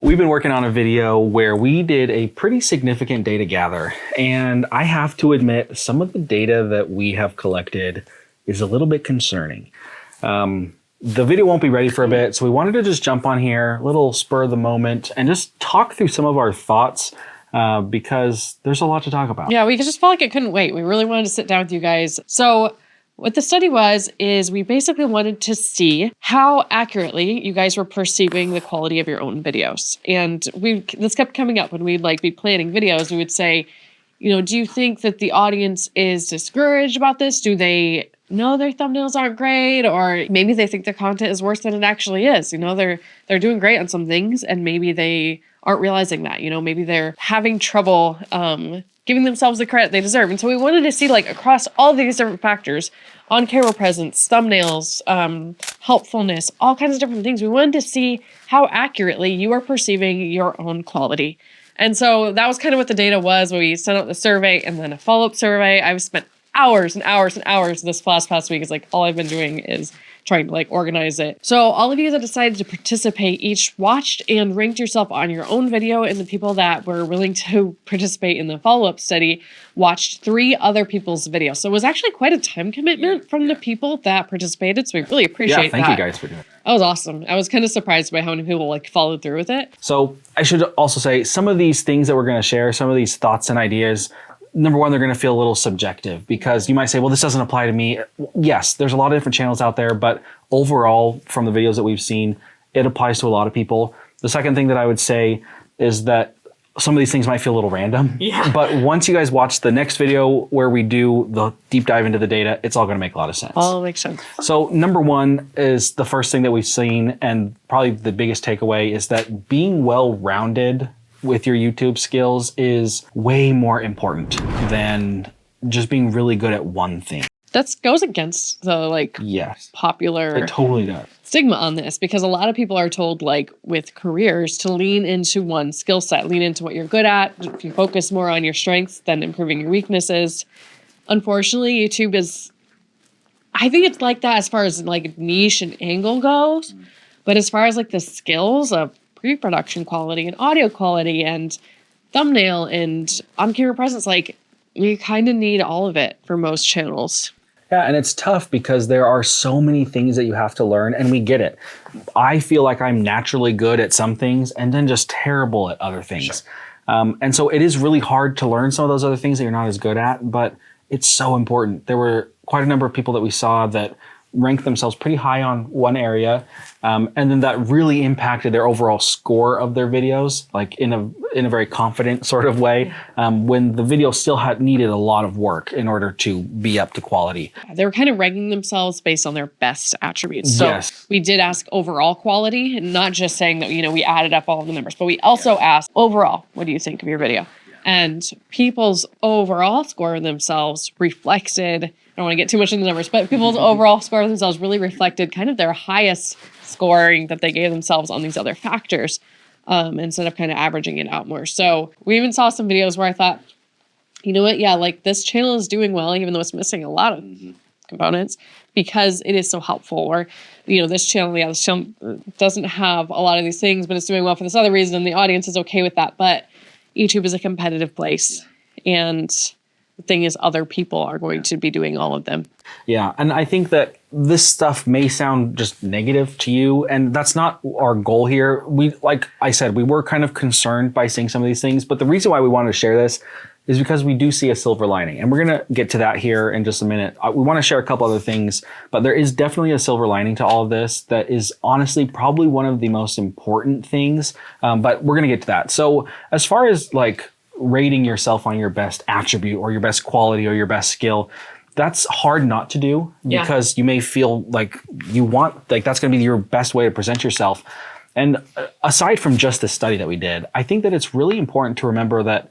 we've been working on a video where we did a pretty significant data gather. And I have to admit, some of the data that we have collected is a little bit concerning. The video won't be ready for a bit, so we wanted to just jump on here, a little spur of the moment, and just talk through some of our thoughts because there's a lot to talk about. Yeah, we just felt like it couldn't wait. We really wanted to sit down with you guys. So what the study was, is we basically wanted to see how accurately you guys were perceiving the quality of your own videos. And this kept coming up when we'd like be planning videos. We would say, you know, do you think that the audience is discouraged about this? Do they know their thumbnails aren't great? Or maybe they think their content is worse than it actually is. You know, they're doing great on some things and maybe they aren't realizing that, you know, maybe they're having trouble giving themselves the credit they deserve. And so we wanted to see, like, across all these different factors, on camera presence, thumbnails, helpfulness, all kinds of different things. We wanted to see how accurately you are perceiving your own quality. And so that was kind of what the data was. We sent out the survey and then a follow-up survey. I've spent hours and hours and hours this past week. Is like all I've been doing is trying to like organize it. So all of you that decided to participate each watched and ranked yourself on your own video, and the people that were willing to participate in the follow-up study watched 3 other people's videos. So it was actually quite a time commitment from the people that participated. So we really appreciate that. Yeah, thank you guys for doing that. That was awesome. I was kind of surprised by how many people like followed through with it. So I should also say some of these things that we're going to share, some of these thoughts and ideas, number one, they're going to feel a little subjective because you might say, well, this doesn't apply to me. Yes, there's a lot of different channels out there, but overall, from the videos that we've seen, it applies to a lot of people. The second thing that I would say is that some of these things might feel a little random, but once you guys watch the next video where we do the deep dive into the data, it's all going to make a lot of sense. All makes sense. So number one is the first thing that we've seen, and probably the biggest takeaway is that being well-rounded with your YouTube skills is way more important than just being really good at one thing. That goes against the popular it totally does. Stigma on this, because a lot of people are told, like with careers, to lean into one skill set, lean into what you're good at. If you focus more on your strengths than improving your weaknesses. Unfortunately, YouTube is, I think it's like that as far as like niche and angle goes, but as far as like the skills of pre-production quality and audio quality and thumbnail and on-camera presence, like you kind of need all of it for most channels. Yeah, and it's tough because there are so many things that you have to learn, and we get it. I feel like I'm naturally good at some things and then just terrible at other things. Sure. And so it is really hard to learn some of those other things that you're not as good at, but it's so important. There were quite a number of people that we saw that ranked themselves pretty high on one area, and then that really impacted their overall score of their videos, like in a very confident sort of way, when the video still needed a lot of work in order to be up to quality. They were kind of ranking themselves based on their best attributes. So we did ask overall quality, and not just saying that, you know, we added up all the numbers, but we also asked overall, what do you think of your video? And people's overall score of themselves reflected, I don't want to get too much into the numbers, but people's overall score of themselves really reflected kind of their highest scoring that they gave themselves on these other factors, instead of kind of averaging it out more. So we even saw some videos where I thought, you know what, yeah, like this channel is doing well, even though it's missing a lot of components, because it is so helpful. Or, you know, this channel doesn't have a lot of these things, but it's doing well for this other reason, and the audience is okay with that. But YouTube is a competitive place, and the thing is, other people are going to be doing all of them. Yeah, and I think that this stuff may sound just negative to you, and that's not our goal here. Like I said, we were kind of concerned by seeing some of these things, but the reason why we wanted to share this is because we do see a silver lining, and we're going to get to that here in just a minute. We want to share a couple other things, but there is definitely a silver lining to all of this that is honestly probably one of the most important things, but we're going to get to that. So as far as like rating yourself on your best attribute or your best quality or your best skill, that's hard not to do because you may feel like you want, like that's going to be your best way to present yourself. And aside from just the study that we did, I think that it's really important to remember that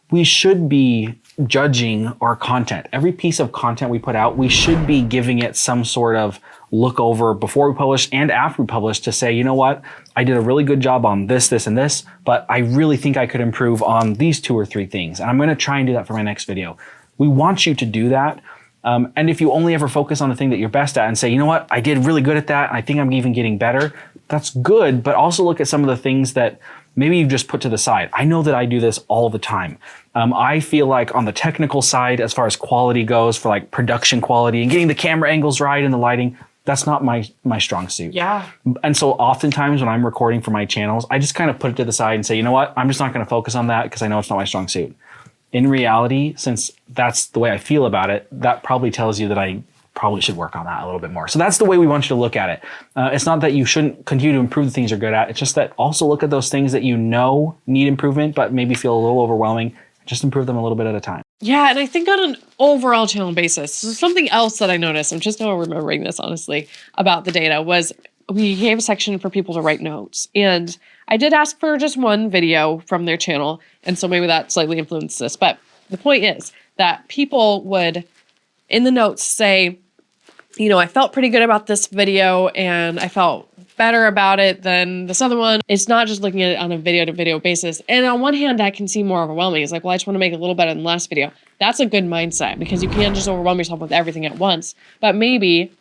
we should be judging our content. Every piece of content we put out, we should be giving it some sort of look over before we publish and after we publish to say, you know what, I did a really good job on this, this, and this, but I really think I could improve on these 2 or 3 things. And I'm going to try and do that for my next video. We want you to do that. And if you only ever focus on the thing that you're best at and say, you know what, I did really good at that, and I think I'm even getting better, that's good, but also look at some of the things that maybe you've just put to the side. I know that I do this all the time. I feel like on the technical side, as far as quality goes, for like production quality and getting the camera angles right and the lighting, that's not my strong suit. Yeah. And so oftentimes when I'm recording for my channels, I just kind of put it to the side and say, you know what, I'm just not going to focus on that because I know it's not my strong suit. In reality, since that's the way I feel about it, that probably tells you that I probably should work on that a little bit more. So that's the way we want you to look at it. It's not that you shouldn't continue to improve the things you're good at. It's just that also look at those things that you know need improvement, but maybe feel a little overwhelming. Just improve them a little bit at a time. Yeah, and I think on an overall channel basis, so something else that I noticed, I'm just now remembering this honestly, about the data was we gave a section for people to write notes. And I did ask for just one video from their channel, and so maybe that slightly influenced this. But the point is that people would, in the notes, say, you know, I felt pretty good about this video and I felt better about it than this other one. It's not just looking at it on a video to video basis. And on one hand, that can seem more overwhelming. It's like, well, I just want to make it a little better than the last video. That's a good mindset because you can't just overwhelm yourself with everything at once. But maybe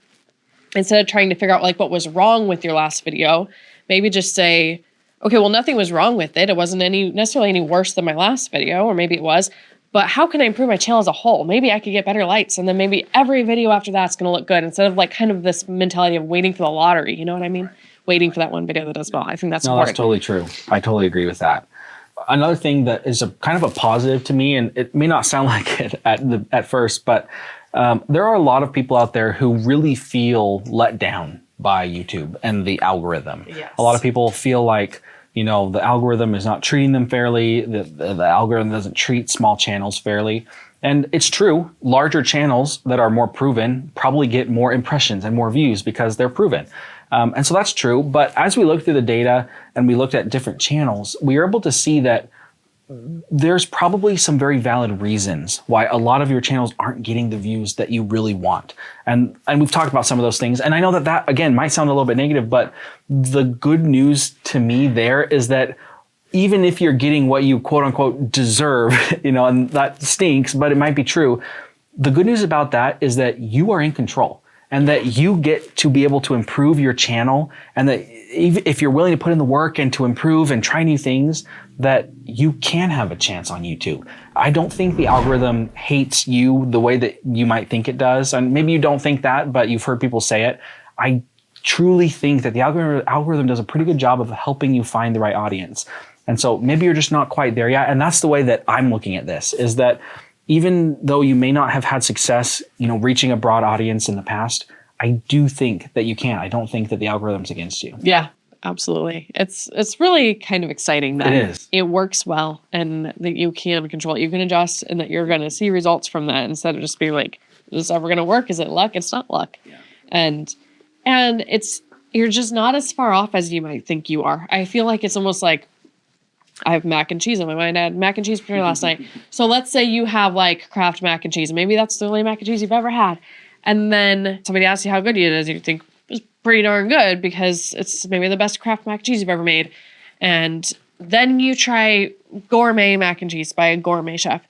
instead of trying to figure out like what was wrong with your last video, maybe just say, okay, well, nothing was wrong with it. It wasn't necessarily any worse than my last video, or maybe it was. But how can I improve my channel as a whole? Maybe I could get better lights, and then maybe every video after that's going to look good instead of like kind of this mentality of waiting for the lottery. You know what I mean? Waiting for that one video that does well. I think that's important. That's totally true. I totally agree with that. Another thing that is a kind of a positive to me, and it may not sound like it at first, but there are a lot of people out there who really feel let down by YouTube and the algorithm. Yes. A lot of people feel like, you know, the algorithm is not treating them fairly. The algorithm doesn't treat small channels fairly. And it's true, larger channels that are more proven probably get more impressions and more views because they're proven. And so that's true. But as we looked through the data and we looked at different channels, we were able to see that there's probably some very valid reasons why a lot of your channels aren't getting the views that you really want. And we've talked about some of those things. And I know that again, might sound a little bit negative, but the good news to me there is that even if you're getting what you quote unquote deserve, you know, and that stinks, but it might be true. The good news about that is that you are in control and that you get to be able to improve your channel, and that if you're willing to put in the work and to improve and try new things, that you can have a chance on YouTube. I don't think the algorithm hates you the way that you might think it does. And maybe you don't think that, but you've heard people say it. I truly think that the algorithm does a pretty good job of helping you find the right audience. And so maybe you're just not quite there yet. And that's the way that I'm looking at this, is that even though you may not have had success, you know, reaching a broad audience in the past, I do think that you can. I don't think that the algorithm's against you. Yeah, absolutely. It's really kind of exciting that it works well and that you can control it. You can adjust and that you're going to see results from that instead of just being like, is this ever going to work? Is it luck? It's not luck. Yeah. And you're just not as far off as you might think you are. I feel like it's almost like, I have mac and cheese on my mind. I had mac and cheese for dinner last night. So let's say you have like Kraft mac and cheese. Maybe that's the only mac and cheese you've ever had. And then somebody asks you how good it is. You think it's pretty darn good because it's maybe the best Kraft mac and cheese you've ever made. And then you try gourmet mac and cheese by a gourmet chef.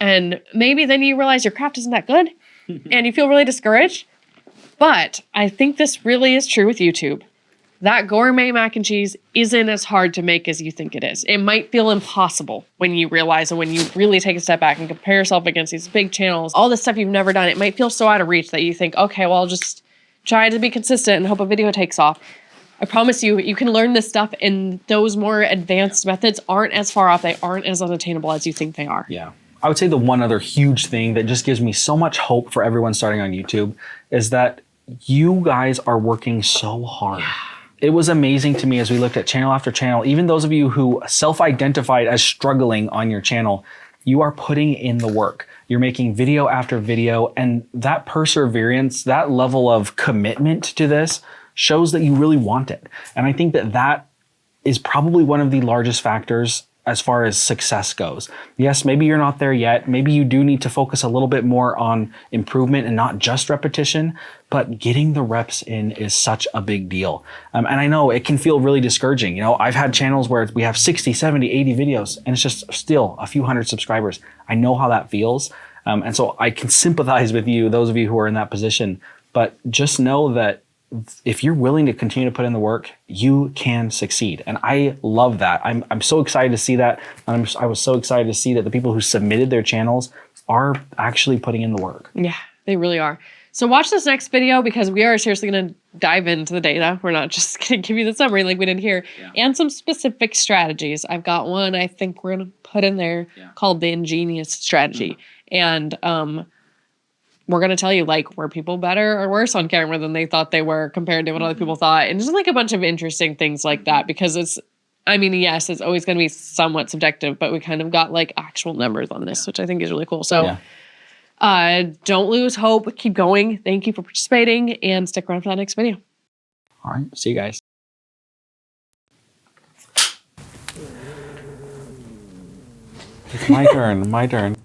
And maybe then you realize your Kraft isn't that good and you feel really discouraged. But I think this really is true with YouTube. That gourmet mac and cheese isn't as hard to make as you think it is. It might feel impossible when you realize and when you really take a step back and compare yourself against these big channels, all this stuff you've never done. It might feel so out of reach that you think, okay, well, I'll just try to be consistent and hope a video takes off. I promise you, you can learn this stuff, and those more advanced methods aren't as far off. They aren't as unattainable as you think they are. Yeah. I would say the one other huge thing that just gives me so much hope for everyone starting on YouTube is that you guys are working so hard. Yeah. It was amazing to me as we looked at channel after channel, even those of you who self-identified as struggling on your channel, you are putting in the work. You're making video after video, and that perseverance, that level of commitment to this shows that you really want it. And I think that that is probably one of the largest factors as far as success goes. Yes, maybe you're not there yet. Maybe you do need to focus a little bit more on improvement and not just repetition, but getting the reps in is such a big deal. And I know it can feel really discouraging. You know, I've had channels where we have 60, 70, 80 videos and it's just still a few hundred subscribers. I know how that feels. And so I can sympathize with you, those of you who are in that position, but just know that if you're willing to continue to put in the work, you can succeed. And I love that. I'm so excited to see that. I was so excited to see that the people who submitted their channels are actually putting in the work. Yeah, they really are. So watch this next video because we are seriously going to dive into the data. We're not just going to give you the summary like we did here, and some specific strategies. I've got one I think we're going to put in there called the ingenious strategy. And we're going to tell you, like, were people better or worse on camera than they thought they were compared to what other people thought? And just like a bunch of interesting things like that, because it's, I mean, yes, it's always going to be somewhat subjective, but we kind of got like actual numbers on this, which I think is really cool. So don't lose hope. Keep going. Thank you for participating and stick around for that next video. All right. See you guys. It's my turn. My turn.